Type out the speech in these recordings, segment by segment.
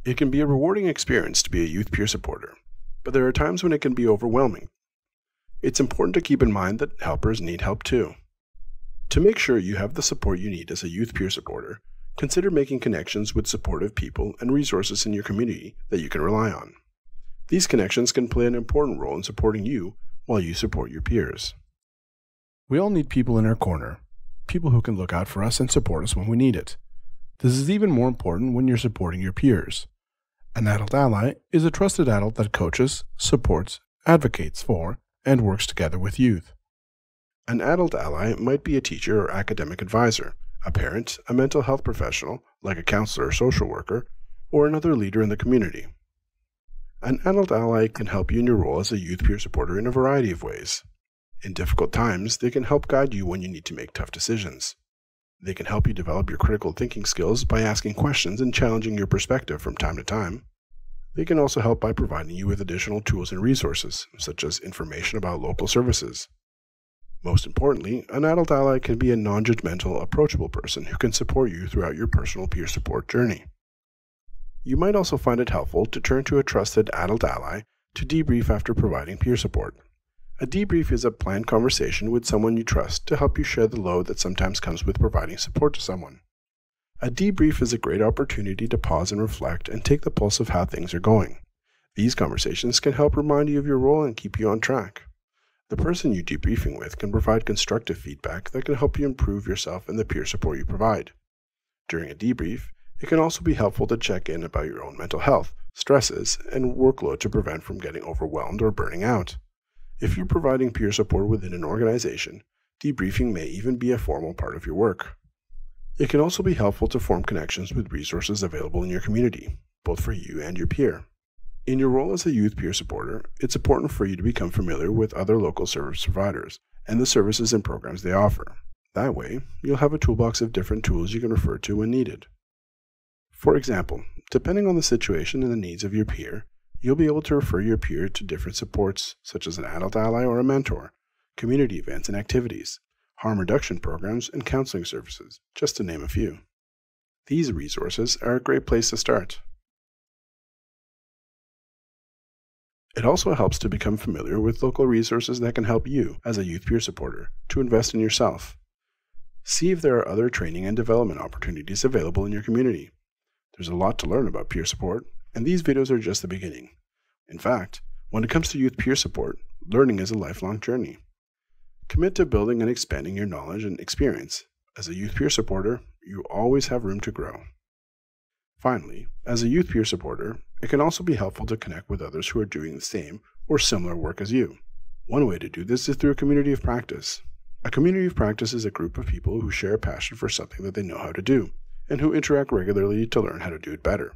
It can be a rewarding experience to be a youth peer supporter, but there are times when it can be overwhelming. It's important to keep in mind that helpers need help too. To make sure you have the support you need as a youth peer supporter, consider making connections with supportive people and resources in your community that you can rely on. These connections can play an important role in supporting you while you support your peers. We all need people in our corner, people who can look out for us and support us when we need it. This is even more important when you're supporting your peers. An adult ally is a trusted adult that coaches, supports, advocates for, and works together with youth. An adult ally might be a teacher or academic advisor, a parent, a mental health professional, like a counselor or social worker, or another leader in the community. An adult ally can help you in your role as a youth peer supporter in a variety of ways. In difficult times, they can help guide you when you need to make tough decisions. They can help you develop your critical thinking skills by asking questions and challenging your perspective from time to time. They can also help by providing you with additional tools and resources, such as information about local services. Most importantly, an adult ally can be a non-judgmental, approachable person who can support you throughout your personal peer support journey. You might also find it helpful to turn to a trusted adult ally to debrief after providing peer support. A debrief is a planned conversation with someone you trust to help you share the load that sometimes comes with providing support to someone. A debrief is a great opportunity to pause and reflect and take the pulse of how things are going. These conversations can help remind you of your role and keep you on track. The person you're debriefing with can provide constructive feedback that can help you improve yourself and the peer support you provide. During a debrief, it can also be helpful to check in about your own mental health, stresses, and workload to prevent from getting overwhelmed or burning out. If you're providing peer support within an organization, debriefing may even be a formal part of your work. It can also be helpful to form connections with resources available in your community, both for you and your peer. In your role as a youth peer supporter, it's important for you to become familiar with other local service providers and the services and programs they offer. That way, you'll have a toolbox of different tools you can refer to when needed. For example, depending on the situation and the needs of your peer, you'll be able to refer your peer to different supports, such as an adult ally or a mentor, community events and activities, harm reduction programs, and counseling services, just to name a few. These resources are a great place to start. It also helps to become familiar with local resources that can help you, as a youth peer supporter, to invest in yourself. See if there are other training and development opportunities available in your community. There's a lot to learn about peer support, and these videos are just the beginning. In fact, when it comes to youth peer support, learning is a lifelong journey. Commit to building and expanding your knowledge and experience. As a youth peer supporter, you always have room to grow. Finally, as a youth peer supporter, it can also be helpful to connect with others who are doing the same or similar work as you. One way to do this is through a community of practice. A community of practice is a group of people who share a passion for something that they know how to do, and who interact regularly to learn how to do it better.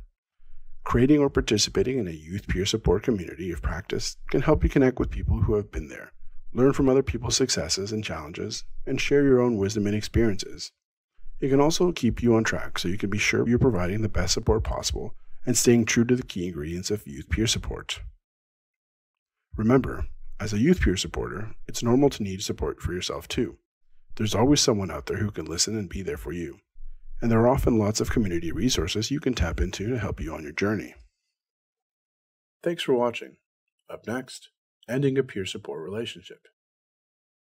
Creating or participating in a youth peer support community of practice can help you connect with people who have been there, learn from other people's successes and challenges, and share your own wisdom and experiences. It can also keep you on track so you can be sure you're providing the best support possible and staying true to the key ingredients of youth peer support. Remember, as a youth peer supporter, it's normal to need support for yourself too. There's always someone out there who can listen and be there for you. And there are often lots of community resources you can tap into to help you on your journey. Thanks for watching. Up next, ending a peer support relationship.